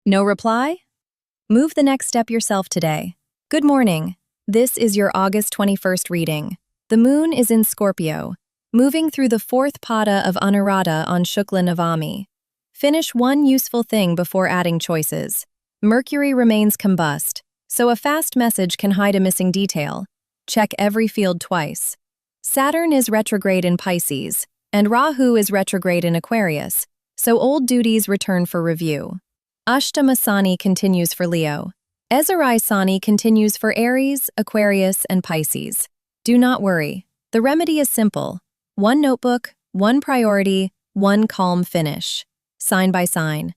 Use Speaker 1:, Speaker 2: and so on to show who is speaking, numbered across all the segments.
Speaker 1: No reply? Move the next step yourself today. Good morning. This is your August 21st reading. The moon is in Scorpio, moving through the fourth pada of Anuradha on Shukla Navami. Finish one useful thing before adding choices. Mercury remains combust, so a fast message can hide a missing detail. Check every field twice. Saturn is retrograde in Pisces, and Rahu is retrograde in Aquarius, so old duties return for review. Ashtama Sani continues for Leo. Ezerai Sani continues for Aries, Aquarius, and Pisces. Do not worry. The remedy is simple. One notebook, one priority, one calm finish. Sign by sign.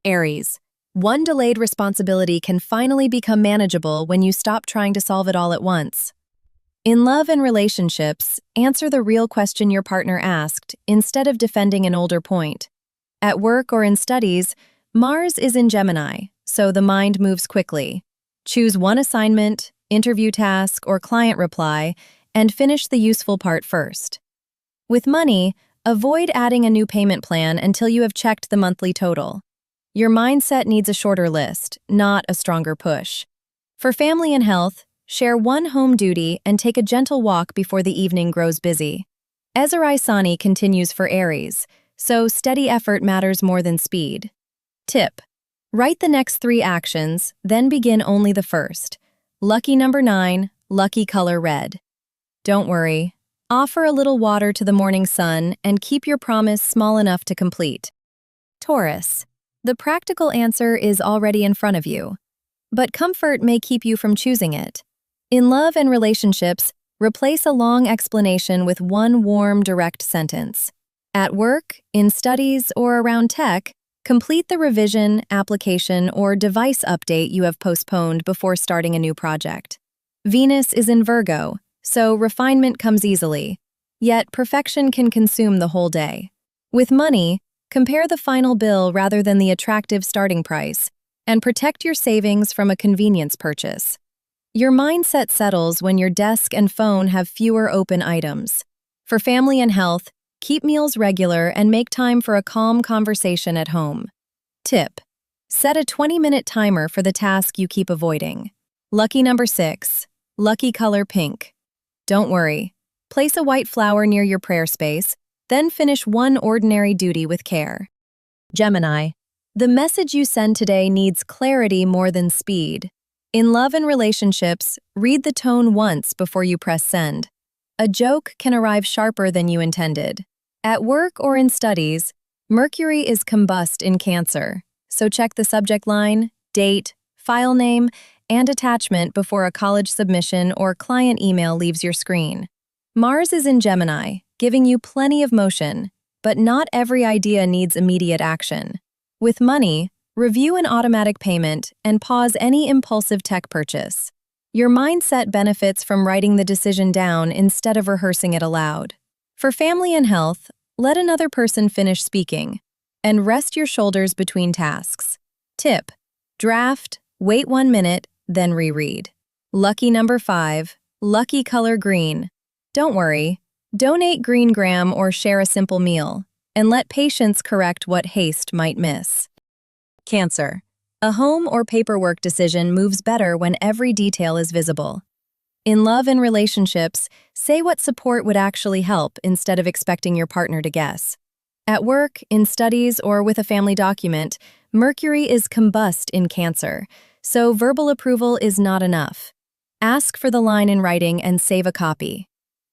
Speaker 1: Aries. One delayed responsibility can finally become manageable when you stop trying to solve it all at once. In love and relationships, answer the real question your partner asked instead of defending an older point. At work or in studies, Mars is in Gemini, so the mind moves quickly. Choose one assignment, interview task, or client reply, and finish the useful part first. With money, avoid adding a new payment plan until you have checked the monthly total. Your mindset needs a shorter list, not a stronger push. For family and health, share one home duty and take a gentle walk before the evening grows busy. Ezerai Sani continues for Aries, so steady effort matters more than speed. Tip: write the next 3 actions, then begin only the first. Lucky number 9, lucky color red. Don't worry. Offer a little water to the morning sun and keep your promise small enough to complete. Taurus. The practical answer is already in front of you, but comfort may keep you from choosing it. In love and relationships, replace a long explanation with one warm, direct sentence. At work, in studies, or around tech, complete the revision, application, or device update you have postponed before starting a new project. Venus is in Virgo, so refinement comes easily, yet perfection can consume the whole day. With money, compare the final bill rather than the attractive starting price, and protect your savings from a convenience purchase. Your mindset settles when your desk and phone have fewer open items. For family and health, keep meals regular and make time for a calm conversation at home. Tip: set a 20-minute timer for the task you keep avoiding. Lucky number 6, lucky color pink. Don't worry. Place a white flower near your prayer space, then finish one ordinary duty with care. Gemini. The message you send today needs clarity more than speed. In love and relationships, read the tone once before you press send. A joke can arrive sharper than you intended. At work or in studies, Mercury is combust in Cancer, so check the subject line, date, file name, and attachment before a college submission or client email leaves your screen. Mars is in Gemini, giving you plenty of motion, but not every idea needs immediate action. With money, review an automatic payment and pause any impulsive tech purchase. Your mindset benefits from writing the decision down instead of rehearsing it aloud. For family and health, let another person finish speaking, and rest your shoulders between tasks. Tip: draft, wait 1 minute, then reread. Lucky number 5, lucky color green. Don't worry. Donate green gram or share a simple meal, and let patience correct what haste might miss. Cancer. A home or paperwork decision moves better when every detail is visible. In love and relationships, say what support would actually help instead of expecting your partner to guess. At work, in studies, or with a family document, Mercury is combust in Cancer, so verbal approval is not enough. Ask for the line in writing and save a copy.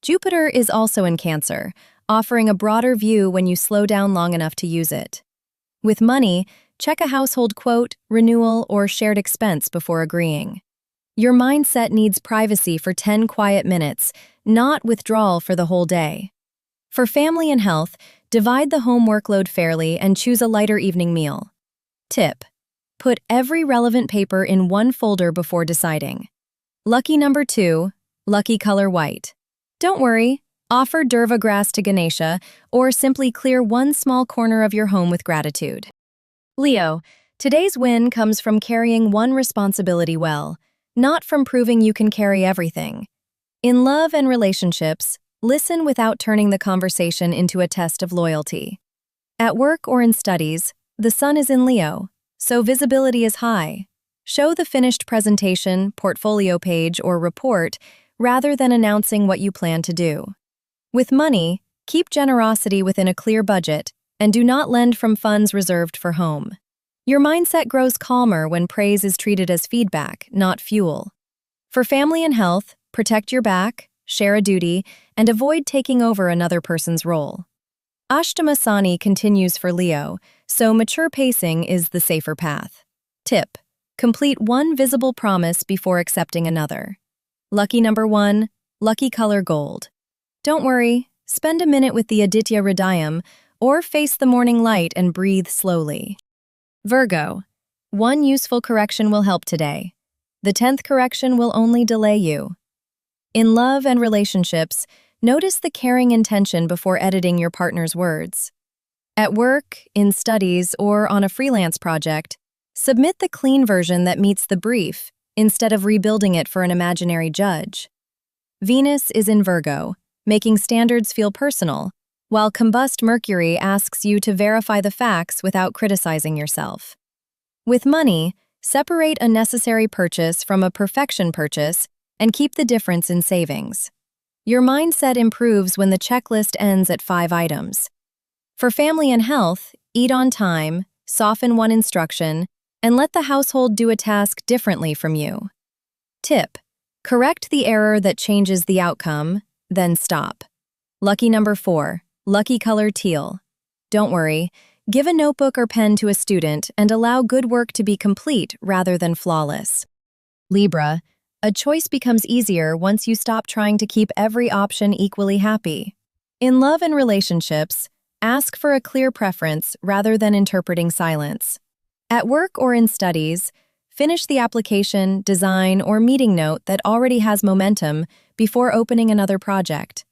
Speaker 1: Jupiter is also in Cancer, offering a broader view when you slow down long enough to use it. With money, check a household quote, renewal, or shared expense before agreeing. Your mindset needs privacy for 10 quiet minutes, not withdrawal for the whole day. For family and health, divide the home workload fairly and choose a lighter evening meal. Tip: put every relevant paper in one folder before deciding. Lucky number 2, lucky color white. Don't worry. Offer Durva grass to Ganesha, or simply clear one small corner of your home with gratitude. Leo, today's win comes from carrying one responsibility well, not from proving you can carry everything. In love and relationships, listen without turning the conversation into a test of loyalty. At work or in studies, the sun is in Leo, so visibility is high. Show the finished presentation, portfolio page, or report rather than announcing what you plan to do. With money, keep generosity within a clear budget and do not lend from funds reserved for home. Your mindset grows calmer when praise is treated as feedback, not fuel. For family and health, protect your back, share a duty, and avoid taking over another person's role. Ashtama Sani continues for Leo, so mature pacing is the safer path. Tip: complete one visible promise before accepting another. Lucky number 1, lucky color gold. Don't worry, spend a minute with the Aditya Hridayam or face the morning light and breathe slowly. Virgo, one useful correction will help today. The 10th correction will only delay you. In love and relationships, notice the caring intention before editing your partner's words. At work, in studies, or on a freelance project, submit the clean version that meets the brief instead of rebuilding it for an imaginary judge. Venus is in Virgo, making standards feel personal, while combust Mercury asks you to verify the facts without criticizing yourself. With money, separate a necessary purchase from a perfection purchase and keep the difference in savings. Your mindset improves when the checklist ends at 5 items. For family and health, eat on time, soften one instruction, and let the household do a task differently from you. Tip: correct the error that changes the outcome, then stop. Lucky number 4, lucky color teal. Don't worry, give a notebook or pen to a student and allow good work to be complete rather than flawless. Libra, a choice becomes easier once you stop trying to keep every option equally happy. In love and relationships, ask for a clear preference rather than interpreting silence. At work or in studies, finish the application, design, or meeting note that already has momentum before opening another project.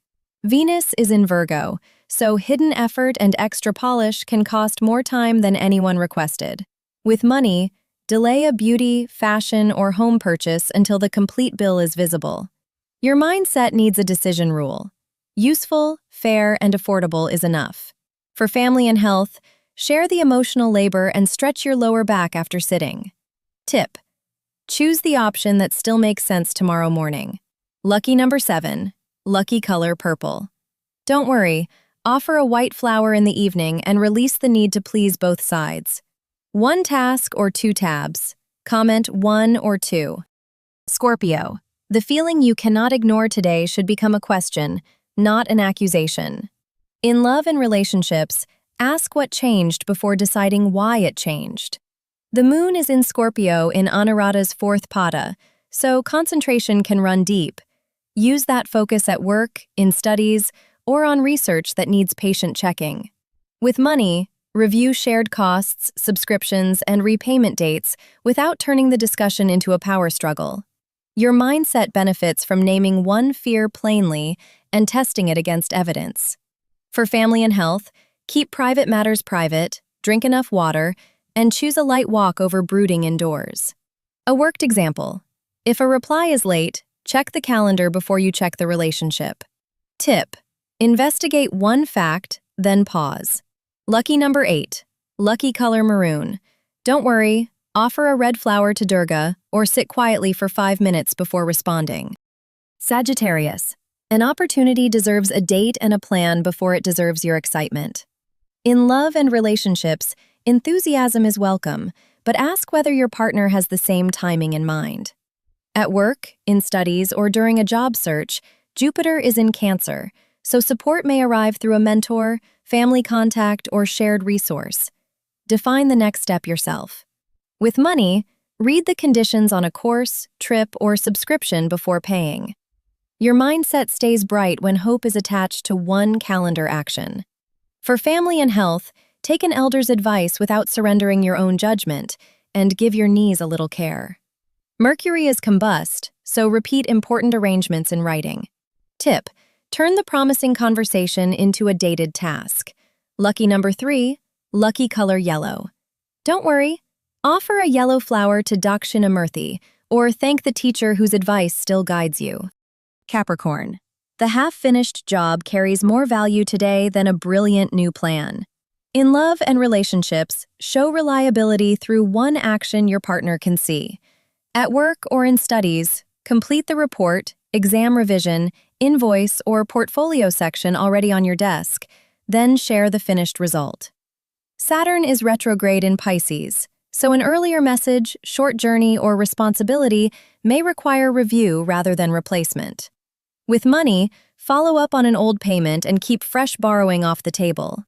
Speaker 1: Venus is in Virgo, so hidden effort and extra polish can cost more time than anyone requested. With money, delay a beauty, fashion, or home purchase until the complete bill is visible. Your mindset needs a decision rule. Useful, fair, and affordable is enough. For family and health, share the emotional labor and stretch your lower back after sitting. Tip: choose the option that still makes sense tomorrow morning. Lucky number 7, lucky color purple. Don't worry, offer a white flower in the evening and release the need to please both sides. 1 task or 2 tabs. Comment 1 or 2. Scorpio, the feeling you cannot ignore today should become a question, not an accusation. In love and relationships, ask what changed before deciding why it changed. The moon is in Scorpio in Anuradha's 4th pada, so concentration can run deep. Use that focus at work, in studies, or on research that needs patient checking. With money, review shared costs, subscriptions, and repayment dates without turning the discussion into a power struggle. Your mindset benefits from naming one fear plainly and testing it against evidence. For family and health, keep private matters private, drink enough water, and choose a light walk over brooding indoors. A worked example: if a reply is late, check the calendar before you check the relationship. Tip: investigate one fact, then pause. Lucky number 8, lucky color maroon. Don't worry, offer a red flower to Durga or sit quietly for 5 minutes before responding. Sagittarius, an opportunity deserves a date and a plan before it deserves your excitement. In love and relationships, enthusiasm is welcome, but ask whether your partner has the same timing in mind. At work, in studies, or during a job search, Jupiter is in Cancer, so support may arrive through a mentor, family contact, or shared resource. Define the next step yourself. With money, read the conditions on a course, trip, or subscription before paying. Your mindset stays bright when hope is attached to one calendar action. For family and health, take an elder's advice without surrendering your own judgment, and give your knees a little care. Mercury is combust, so repeat important arrangements in writing. Tip: turn the promising conversation into a dated task. Lucky number 3, lucky color yellow. Don't worry, offer a yellow flower to Dakshinamurthy, or thank the teacher whose advice still guides you. Capricorn, the half-finished job carries more value today than a brilliant new plan. In love and relationships, show reliability through one action your partner can see. At work or in studies, complete the report, exam revision, invoice, or portfolio section already on your desk, then share the finished result. Saturn is retrograde in Pisces, so an earlier message, short journey, or responsibility may require review rather than replacement. With money, follow up on an old payment and keep fresh borrowing off the table.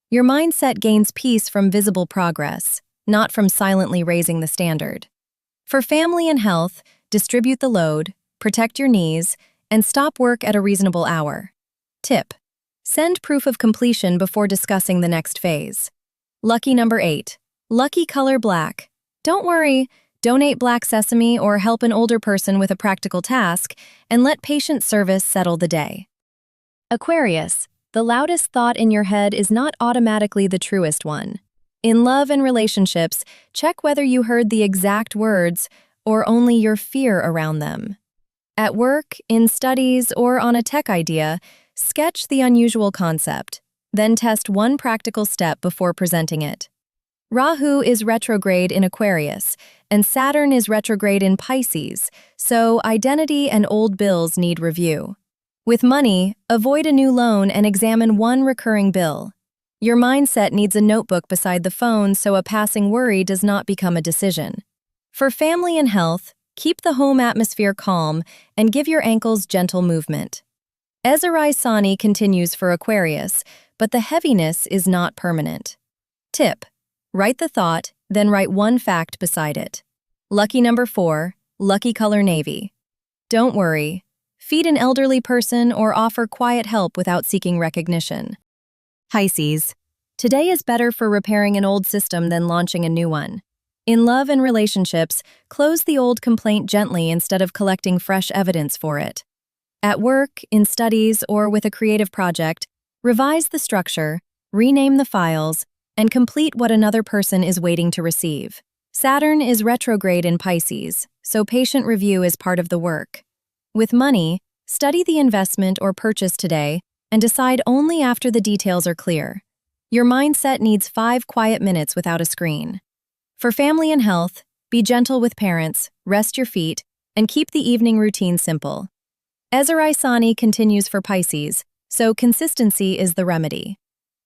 Speaker 1: Your mindset gains peace from visible progress, not from silently raising the standard. For family and health, distribute the load, protect your knees, and stop work at a reasonable hour. Tip: send proof of completion before discussing the next phase. Lucky number 8. Lucky color black. Don't worry, donate black sesame or help an older person with a practical task, and let patient service settle the day. Aquarius, the loudest thought in your head is not automatically the truest one. In love and relationships, check whether you heard the exact words or only your fear around them. At work, in studies, or on a tech idea, sketch the unusual concept, then test one practical step before presenting it. Rahu is retrograde in Aquarius, and Saturn is retrograde in Pisces, so identity and old bills need review. With money, avoid a new loan and examine one recurring bill. Your mindset needs a notebook beside the phone so a passing worry does not become a decision. For family and health, keep the home atmosphere calm and give your ankles gentle movement. Ezerai Sani continues for Aquarius, but the heaviness is not permanent. Tip: write the thought, then write one fact beside it. Lucky number 4, lucky color navy. Don't worry. Feed an elderly person or offer quiet help without seeking recognition. Pisces, today is better for repairing an old system than launching a new one. In love and relationships, close the old complaint gently instead of collecting fresh evidence for it. At work, in studies, or with a creative project, revise the structure, rename the files, and complete what another person is waiting to receive. Saturn is retrograde in Pisces, so patient review is part of the work. With money, study the investment or purchase today and decide only after the details are clear. Your mindset needs 5 quiet minutes without a screen. For family and health, be gentle with parents, rest your feet, and keep the evening routine simple. Ezerai Sani continues for Pisces, so consistency is the remedy.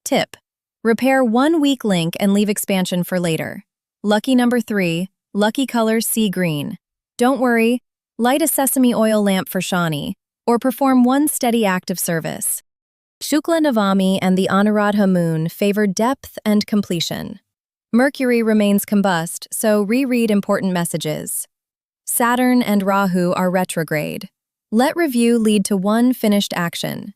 Speaker 1: Tip: repair one weak link and leave expansion for later. Lucky number 3, lucky color sea green. Don't worry, light a sesame oil lamp for Shani, or perform one steady act of service. Shukla Navami and the Anuradha moon favor depth and completion. Mercury remains combust, so reread important messages. Saturn and Rahu are retrograde. Let review lead to one finished action.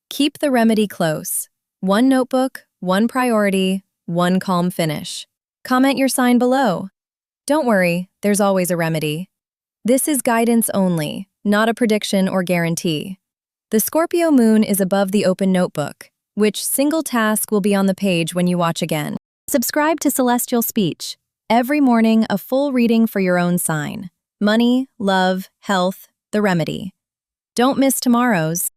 Speaker 1: Keep the remedy close. One notebook, one priority, one calm finish. Comment your sign below. Don't worry, there's always a remedy. This is guidance only, not a prediction or guarantee. The Scorpio moon is above the open notebook, which single task will be on the page when you watch again. Subscribe to Celestial Speech. Every morning, a full reading for your own sign. Money, love, health, the remedy. Don't miss tomorrow's.